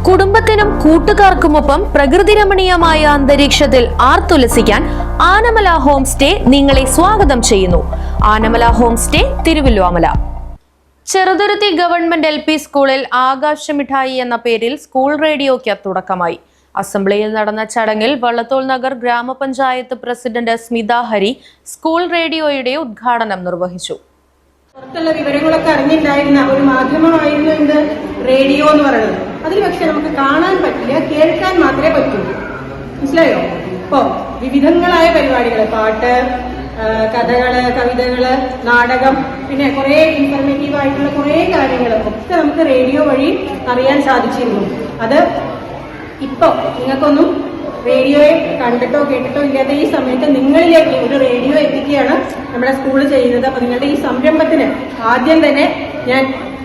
കുടുംബത്തിനും കൂട്ടുകാർക്കുമൊപ്പം പ്രകൃതി രമണീയമായ അന്തരീക്ഷത്തിൽ ആർത്തുലസിക്കാൻ ആനമല ഹോം സ്റ്റേ നിങ്ങളെ സ്വാഗതം ചെയ്യുന്നു. Anamala home stay, Thiruvallomala. Cheruthuruthy government LP സ്കൂളിൽ ആകാശമിഠായി എന്ന പേരിൽ സ്കൂൾ റേഡിയോയ്ക്ക് തുടക്കമായി. അസംബ്ലിയിൽ നടന്ന ചടങ്ങിൽ വള്ളത്തോൾ നഗർ ഗ്രാമപഞ്ചായത്ത് പ്രസിഡന്റ് സ്മിത ഹരി സ്കൂൾ റേഡിയോയുടെ ഉദ്ഘാടനം നിർവഹിച്ചു. പുറത്തുള്ള വിവരങ്ങളൊക്കെ അറിഞ്ഞിട്ടുണ്ടായിരുന്ന ഒരു മാധ്യമമായിരുന്നു എന്ത് റേഡിയോ എന്ന് പറയുന്നത്. അതിൽ പക്ഷെ നമുക്ക് കാണാൻ പറ്റില്ല, കേൾക്കാൻ മാത്രമേ പറ്റൂ. മനസ്സിലായോ? ഇപ്പോ വിവിധങ്ങളായ പരിപാടികൾ, പാട്ട്, കഥകള്, കവിതകള്, നാടകം, പിന്നെ കുറെ ഇൻഫർമേറ്റീവ് ആയിട്ടുള്ള കുറെ കാര്യങ്ങൾ ഒക്കെ നമുക്ക് റേഡിയോ വഴി അറിയാൻ സാധിച്ചിരുന്നു. അത് ഇപ്പോ നിങ്ങൾക്കൊന്നും റേഡിയോയെ കണ്ടിട്ടോ കേട്ടിട്ടോ ഇല്ലാത്ത ഈ സമയത്ത് നിങ്ങളിലേക്ക് ഒരു റേഡിയോ എത്തിക്കുകയാണ് നമ്മുടെ സ്കൂൾ ചെയ്യുന്നത്. അപ്പൊ നിങ്ങളുടെ ഈ സംരംഭത്തിന് ആദ്യം തന്നെ ഞാൻ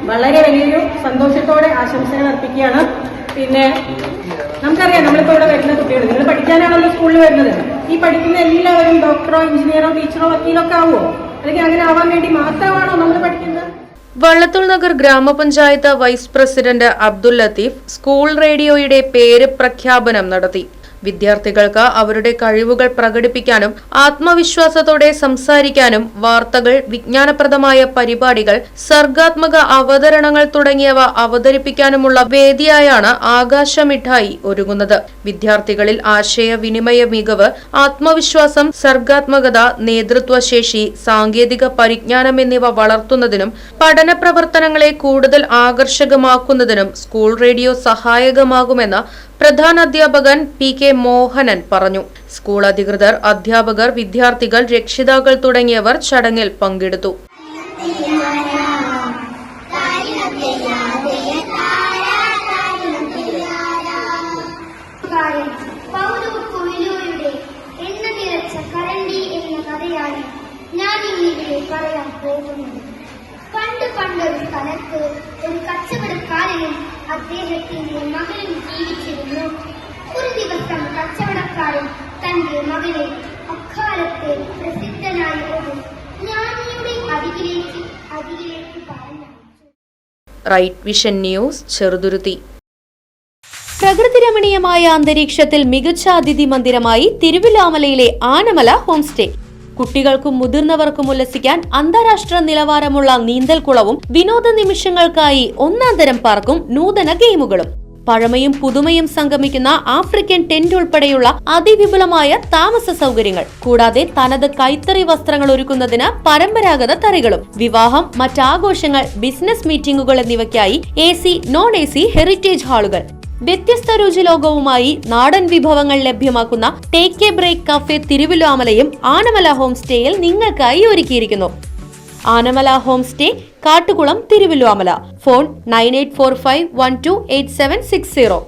വളരെ വലിയൊരു സന്തോഷത്തോടെ ആശംസകൾ അർപ്പിക്കുകയാണ്. പിന്നെ നമുക്കറിയാം, നമ്മളിപ്പോ ഇവിടെ വരുന്ന കുട്ടികൾ, നിങ്ങൾ പഠിക്കാനാണല്ലോ സ്കൂളിൽ വരുന്നത്. ഈ പഠിക്കുന്ന എല്ലാവരും ഡോക്ടറോ എഞ്ചിനീയറോ ടീച്ചറോ വക്കീലോ ഒക്കെ ആവുമോ? അല്ലെങ്കിൽ അങ്ങനെ ആവാൻ വേണ്ടി മാത്രമാണോ നമ്മൾ പഠിക്കുന്നത്? വള്ളത്തോൾ നഗർ ഗ്രാമപഞ്ചായത്ത് vice president Abdul Latheef school റേഡിയോയുടെ പേര് പ്രഖ്യാപനം നടത്തി. വിദ്യാർത്ഥികൾക്ക് അവരുടെ കഴിവുകൾ പ്രകടിപ്പിക്കാനും ആത്മവിശ്വാസത്തോടെ സംസാരിക്കാനും വാർത്തകൾ, വിജ്ഞാനപ്രദമായ പരിപാടികൾ, സർഗാത്മക അവതരണങ്ങൾ തുടങ്ങിയവ അവതരിപ്പിക്കാനുമുള്ള വേദിയായാണ് ആകാശമിഠായി ഒരുങ്ങുന്നത്. വിദ്യാർത്ഥികളിൽ ആശയവിനിമയ മികവ്, ആത്മവിശ്വാസം, സർഗാത്മകത, നേതൃത്വശേഷി, സാങ്കേതിക പരിജ്ഞാനം എന്നിവ വളർത്തുന്നതിനും പഠന പ്രവർത്തനങ്ങളെ കൂടുതൽ ആകർഷകമാക്കുന്നതിനും സ്കൂൾ റേഡിയോ സഹായകമാകുമെന്ന് പ്രധാനാധ്യാപകൻ PK മോഹനൻ പറഞ്ഞു. സ്കൂൾ അധികൃതർ, അധ്യാപകർ, വിദ്യാർത്ഥികൾ, രക്ഷിതാക്കൾ തുടങ്ങിയവർ ചടങ്ങിൽ പങ്കെടുത്തു. പണ്ടൊരു സ്ഥലത്ത് ഒരു കച്ചവടക്കാരനും അദ്ദേഹത്തിന്റെ മകനും ജീവിച്ചിരുന്നു. ഒരു ദിവസം കച്ചവടക്കാരൻ തന്റെ മകനെ അക്കാലത്തെ പ്രസിദ്ധനായ ഒരു ജ്ഞാനിയുടെ അരികിലേക്ക് പറഞ്ഞു. Right vision news, Cheruthuruthy. പ്രകൃതി രമണീയമായ അന്തരീക്ഷത്തിൽ മികച്ച അതിഥി മന്ദിരമായി തിരുവല്ലോമലയിലെ ആനമല ഹോം സ്റ്റേ. കുട്ടികൾക്കും മുതിർന്നവർക്കും ഉല്ലസിക്കാൻ അന്താരാഷ്ട്ര നിലവാരമുള്ള നീന്തൽക്കുളവും വിനോദ നിമിഷങ്ങൾക്കായി ഒന്നാന്തരം പാർക്കും നൂതന ഗെയിമുകളും. പഴമയും പുതുമയും സംഗമിക്കുന്ന ആഫ്രിക്കൻ ടെന്റ് ഉൾപ്പെടെയുള്ള അതിവിപുലമായ താമസ സൗകര്യങ്ങൾ, കൂടാതെ തനത് കൈത്തറി വസ്ത്രങ്ങൾ ഒരുക്കുന്നതിന് പരമ്പരാഗത തറികളും, വിവാഹം, മറ്റാഘോഷങ്ങൾ, ബിസിനസ് മീറ്റിംഗുകൾ എന്നിവയ്ക്കായി AC, non-AC ഹെറിറ്റേജ് ഹാളുകൾ. വ്യത്യസ്ത രുചിലോകവുമായി നാടൻ വിഭവങ്ങൾ ലഭ്യമാക്കുന്ന ടേക്ക് എ ബ്രേക്ക് കഫേ തിരുവല്ലോമലയും ആനമല ഹോം സ്റ്റേയിൽ നിങ്ങൾക്കായി ഒരുക്കിയിരിക്കുന്നു. Anamala home stay, Kattukulam, Thiruvallomala. Phone 9845128760.